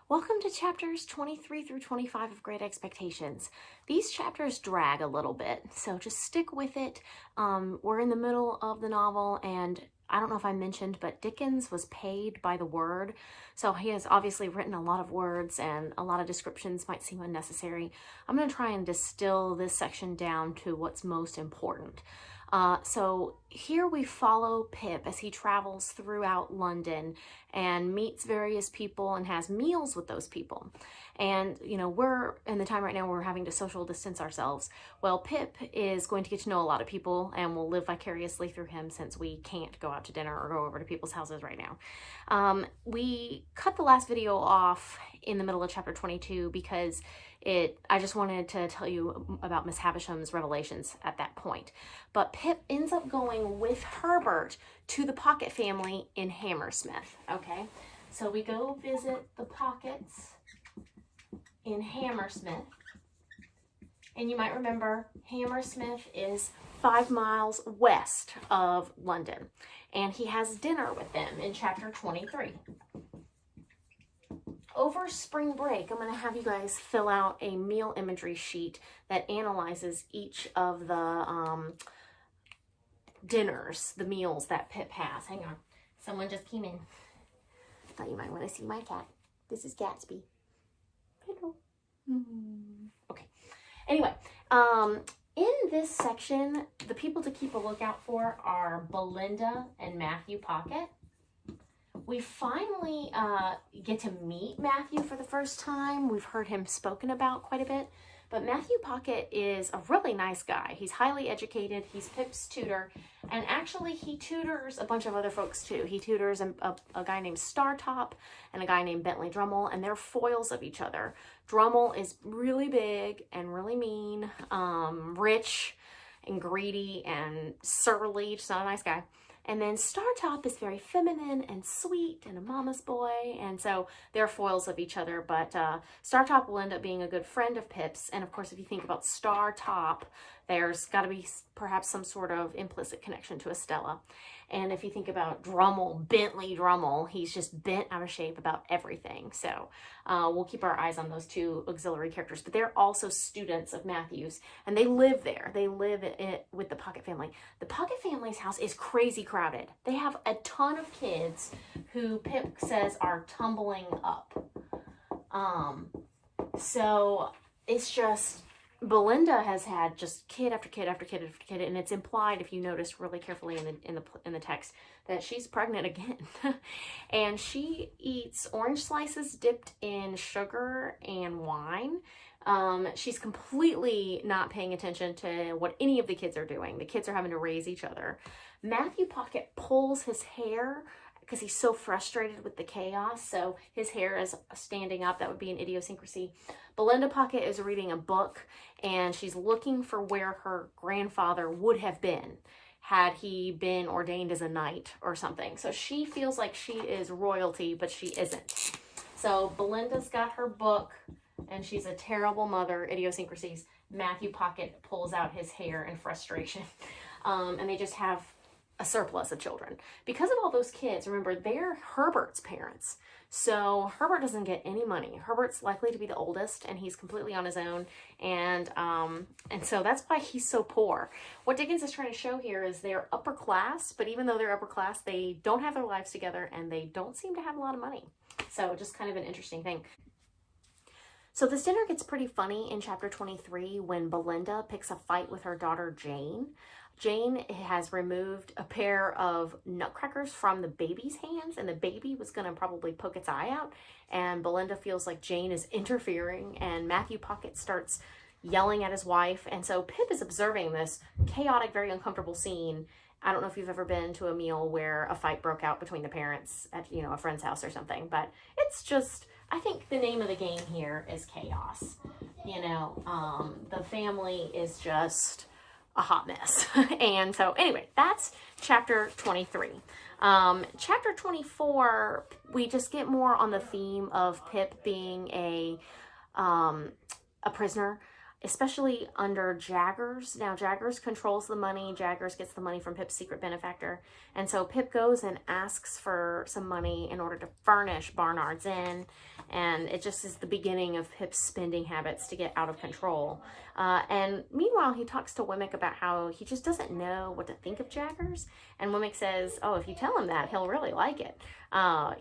Welcome to chapters 23 through 25 of Great Expectations. These chapters drag a little bit, so just stick with it. We're in the middle of the novel, and I don't know if I mentioned, but Dickens was paid by the word, so he has obviously written a lot of words, and a lot of descriptions might seem unnecessary. I'm going to try and distill this section down to what's most important. So here we follow Pip as he travels throughout London and meets various people and has meals with those people. And, we're in the time right now where we're having to social distance ourselves. Well, Pip is going to get to know a lot of people and will live vicariously through him since we can't go out to dinner or go over to people's houses right now. We cut the last video off in the middle of chapter 22 because I just wanted to tell you about Miss Havisham's revelations at that point. But Pip ends up going with Herbert to the Pocket family in Hammersmith, okay? So we go visit the Pockets in Hammersmith. And you might remember Hammersmith is 5 miles west of London. And he has dinner with them in chapter 23. Over spring break, I'm going to have you guys fill out a meal imagery sheet that analyzes each of the dinners, the meals that Pip has. Hang on. Someone just came in. Thought you might want to see my cat. This is Gatsby. Hello. Okay. Anyway, in this section, the people to keep a lookout for are Belinda and Matthew Pocket. We finally get to meet Matthew for the first time. We've heard him spoken about quite a bit. But Matthew Pocket is a really nice guy. He's highly educated. He's Pip's tutor. And actually, he tutors a bunch of other folks, too. He tutors a guy named Startop and a guy named Bentley Drummle, and they're foils of each other. Drummle is really big and really mean, rich and greedy and surly. Just not a nice guy. And then Startop is very feminine and sweet and a mama's boy. And so they're foils of each other. But Startop will end up being a good friend of Pip's. And of course, if you think about Startop, there's got to be perhaps some sort of implicit connection to Estella. And if you think about Drummle, Bentley Drummle, he's just bent out of shape about everything. So we'll keep our eyes on those two auxiliary characters. But they're also students of Matthew's, and they live there. They live with the Pocket family. The Pocket family's house is crazy crowded. They have a ton of kids who Pip says are tumbling up. So it's just... Belinda has had just kid after kid after kid after kid, and it's implied, if you notice really carefully in the text, that she's pregnant again. And she eats orange slices dipped in sugar and wine. She's completely not paying attention to what any of the kids are doing. The kids are having to raise each other. Matthew Pocket pulls his hair because he's so frustrated with the chaos. So his hair is standing up. That would be an idiosyncrasy. Belinda Pocket is reading a book, and she's looking for where her grandfather would have been had he been ordained as a knight or something. So she feels like she is royalty, but she isn't. So Belinda's got her book, and she's a terrible mother, idiosyncrasies. Matthew Pocket pulls out his hair in frustration. And they just have a surplus of children. Because of all those kids, remember, they're Herbert's parents. So Herbert doesn't get any money. Herbert's likely to be the oldest, and he's completely on his own. And so that's why he's so poor. What Dickens is trying to show here is they're upper class, but even though they're upper class, they don't have their lives together, and they don't seem to have a lot of money. So just kind of an interesting thing. So this dinner gets pretty funny in chapter 23 when Belinda picks a fight with her daughter Jane. Jane has removed a pair of nutcrackers from the baby's hands, and the baby was going to probably poke its eye out. And Belinda feels like Jane is interfering, and Matthew Pocket starts yelling at his wife. And so Pip is observing this chaotic, very uncomfortable scene. I don't know if you've ever been to a meal where a fight broke out between the parents at, a friend's house or something, but it's just... I think the name of the game here is chaos. The family is just a hot mess. And so anyway, that's chapter 23. Chapter 24, we just get more on the theme of Pip being a prisoner. especially under Jaggers. Now, Jaggers controls the money. Jaggers gets the money from Pip's secret benefactor. And so Pip goes and asks for some money in order to furnish Barnard's Inn. And it just is the beginning of Pip's spending habits to get out of control. And meanwhile, he talks to Wemmick about how he just doesn't know what to think of Jaggers. And Wemmick says, oh, if you tell him that, he'll really like it.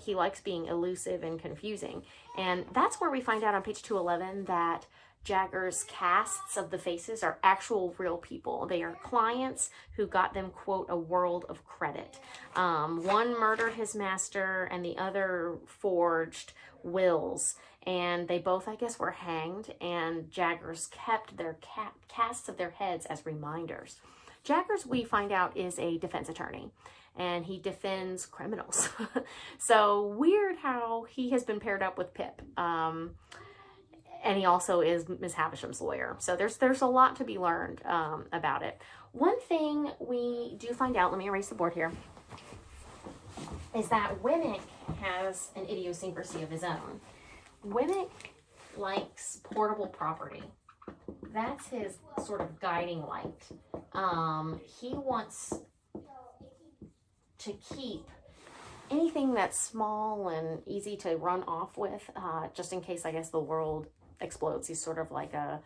He likes being elusive and confusing. And that's where we find out on page 211 that Jaggers' casts of the faces are actual real people. They are clients who got them, quote, a world of credit. One murdered his master and the other forged wills. And they both, I guess, were hanged, and Jaggers kept their casts of their heads as reminders. Jaggers, we find out, is a defense attorney, and he defends criminals. So weird how he has been paired up with Pip. And he also is Miss Havisham's lawyer. So there's a lot to be learned about it. One thing we do find out, let me erase the board here, is that Wemmick has an idiosyncrasy of his own. Wemmick likes portable property. That's his sort of guiding light. He wants to keep anything that's small and easy to run off with, just in case, I guess, the world explodes. He's sort of like a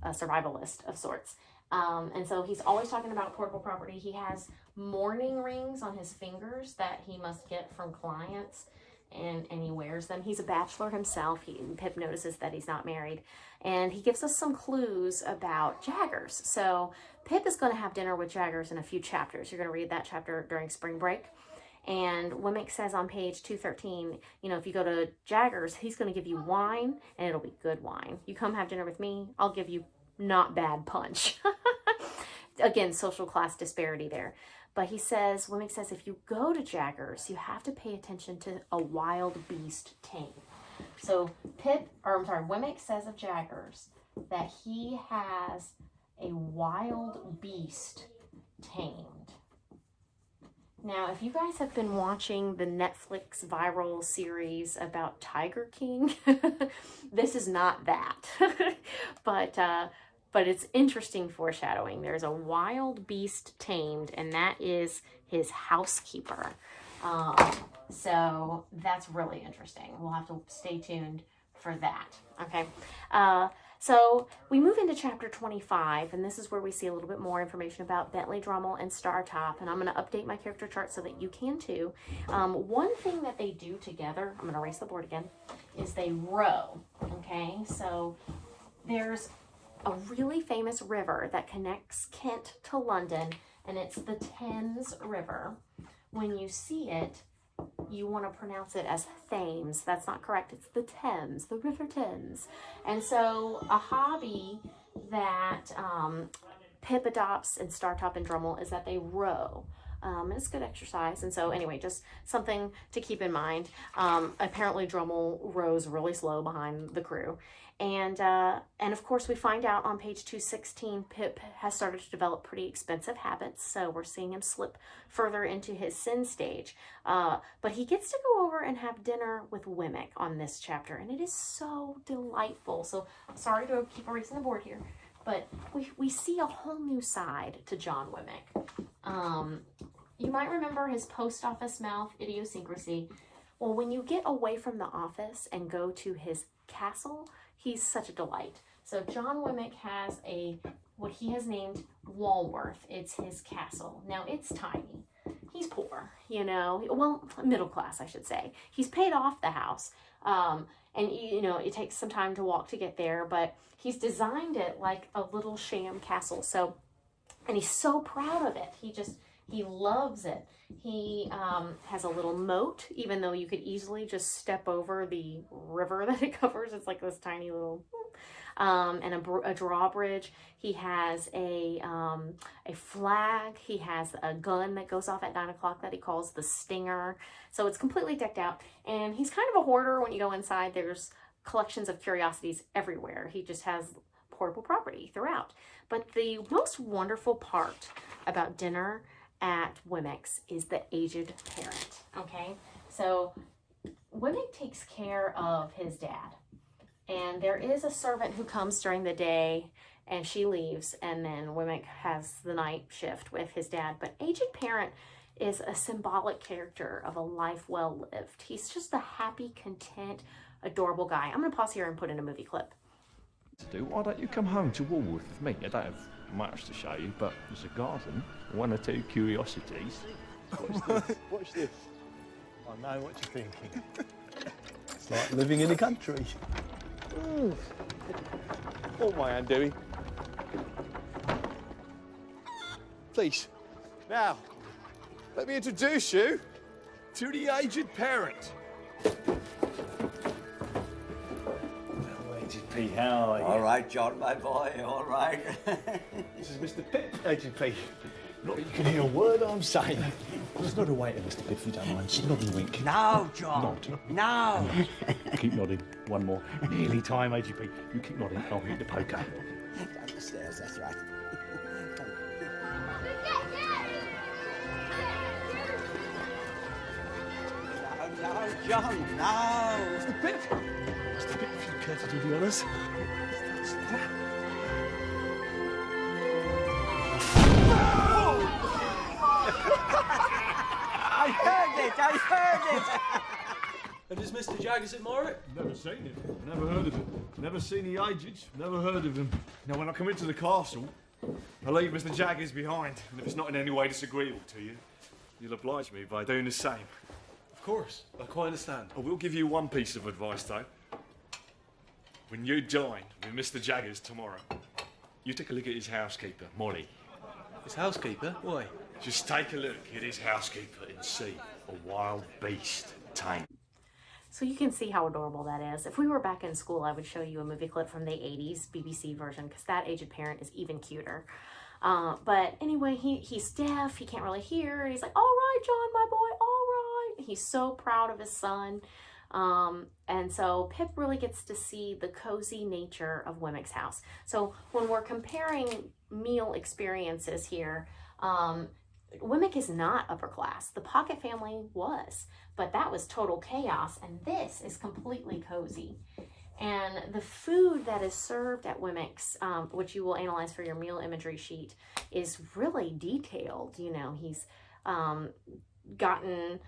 survivalist of sorts. And so he's always talking about portable property. He has mourning rings on his fingers that he must get from clients, and he wears them. He's a bachelor himself. Pip notices that he's not married. And he gives us some clues about Jaggers. So Pip is going to have dinner with Jaggers in a few chapters. You're going to read that chapter during spring break. And Wemmick says on page 213, you know, if you go to Jaggers, he's going to give you wine, and it'll be good wine. You come have dinner with me, I'll give you not bad punch. Again, social class disparity there. But Wemmick says, if you go to Jaggers, you have to pay attention to a wild beast tame. So Wemmick says of Jaggers that he has a wild beast tamed. Now, if you guys have been watching the Netflix viral series about Tiger King, this is not that. But it's interesting foreshadowing. There's a wild beast tamed, and that is his housekeeper. So that's really interesting. We'll have to stay tuned for that. Okay. So we move into chapter 25, and this is where we see a little bit more information about Bentley Drummle and Startop, and I'm going to update my character chart so that you can too. One thing that they do together, I'm going to erase the board again, is they row. Okay, so there's a really famous river that connects Kent to London, and it's the Thames River. When you see it, you want to pronounce it as Thames. That's not correct. It's the Thames, the River Thames. And so a hobby that Pip adopts in Startop and Drummle is that they row. And it's good exercise. And so anyway, just something to keep in mind. Apparently Drummle rows really slow behind the crew. And of course, we find out on page 216, Pip has started to develop pretty expensive habits. So we're seeing him slip further into his sin stage. But he gets to go over and have dinner with Wemmick on this chapter. And it is so delightful. So I'm sorry to keep erasing the board here. But we see a whole new side to John Wemmick. You might remember his post office mouth idiosyncrasy. Well, when you get away from the office and go to his castle, he's such a delight. So John Wemmick has what he has named Walworth. It's his castle. Now, it's tiny. He's poor, well, middle class, I should say. He's paid off the house. And, it takes some time to walk to get there, but he's designed it like a little sham castle. So, and he's so proud of it. He loves it. He has a little moat, even though you could easily just step over the river that it covers. It's like this tiny little, and a drawbridge. He has a flag. He has a gun that goes off at 9 o'clock that he calls the Stinger. So it's completely decked out. And he's kind of a hoarder. When you go inside, there's collections of curiosities everywhere. He just has portable property throughout. But the most wonderful part about dinner at Wemmick's is the aged parent. Okay, so Wemmick takes care of his dad, and there is a servant who comes during the day and she leaves, and then Wemmick has the night shift with his dad. But Aged Parent is a symbolic character of a life well lived. He's just a happy, content, adorable guy. I'm going to pause here and put in a movie clip. Why don't you come home to Walworth with me? I don't have much to show you, but there's a garden, one or two curiosities. Watch this. Watch this. I know what you're thinking. It's like living in the country. Oh, my hand, Dewey. Please. Now, let me introduce you to the Aged Parent. Aged P, how are you? All right, John, my boy, all right. This is Mr. Pip, Aged P. Not that you can hear a word I'm saying. Just nod away to Mr. Pip if you don't mind. Just nod and wink. No, John. Nod. No. Keep nodding. One more. Nearly time, Aged P. You keep nodding. I'll hit the poker. Down the stairs, that's right. No, John, no. Mr. Pip. Mr. Pip, if you care to do the honours. I heard it. And is Mr. Jaggers at Morritt? Never seen him. Never heard of him. Never seen the agents. Never heard of him. Now, when I come into the castle, I leave Mr. Jaggers behind. And if it's not in any way disagreeable to you, you'll oblige me by doing the same. Of course, I quite understand. I will give you one piece of advice, though. When you dine with Mr. Jaggers tomorrow, you take a look at his housekeeper, Molly. His housekeeper? Why? Just take a look at his housekeeper and see a wild beast tame. So you can see how adorable that is. If we were back in school, I would show you a movie clip from the 80s BBC version, because that Aged Parent is even cuter. But anyway, he's deaf, he can't really hear, and he's like, all right, John, my boy, all right. He's so proud of his son. And so Pip really gets to see the cozy nature of Wemmick's house. So when we're comparing meal experiences here, Wemmick is not upper class. The Pocket family was, but that was total chaos, and this is completely cozy. And the food that is served at Wemmick's, which you will analyze for your meal imagery sheet, is really detailed. You know, he's gotten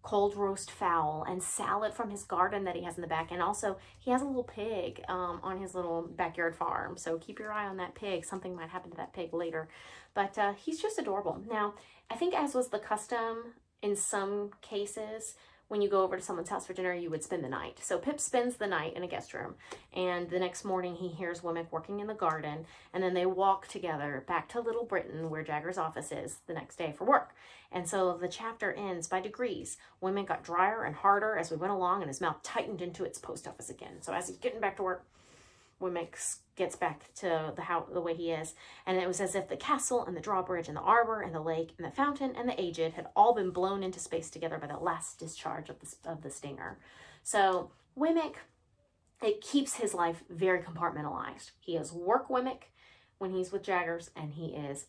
cold roast fowl and salad from his garden that he has in the back, and also he has a little pig on his little backyard farm, so keep your eye on that pig. Something might happen to that pig later, but he's just adorable. Now, I think, as was the custom in some cases, when you go over to someone's house for dinner, you would spend the night. So Pip spends the night in a guest room, and the next morning he hears Wemmick working in the garden, and then they walk together back to Little Britain, where Jagger's office is, the next day for work. And so the chapter ends by degrees. Wemmick got drier and harder as we went along, and his mouth tightened into its post office again. So as he's getting back to work, Wemmick gets back to the way he is, and it was as if the castle and the drawbridge and the arbor and the lake and the fountain and the aged had all been blown into space together by the last discharge of the stinger. So Wemmick, it keeps his life very compartmentalized. He is work Wemmick when he's with Jaggers, and he is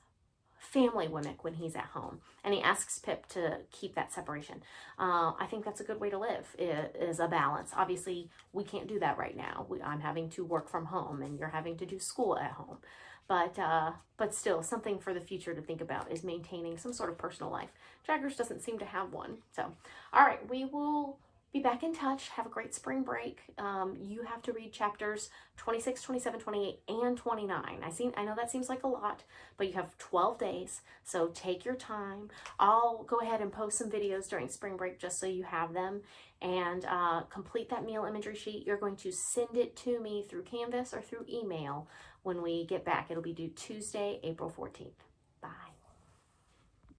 family Wemmick when he's at home, and he asks Pip to keep that separation. I think that's a good way to live, is a balance. Obviously, we can't do that right now. I'm having to work from home, and you're having to do school at home. But still, something for the future to think about is maintaining some sort of personal life. Jaggers doesn't seem to have one. So, all right, we will be back in touch. Have a great spring break. You have to read chapters 26, 27, 28, and 29. I know that seems like a lot, but you have 12 days, so take your time. I'll go ahead and post some videos during spring break just so you have them, and complete that meal imagery sheet. You're going to send it to me through Canvas or through email when we get back. It'll be due Tuesday, April 14th.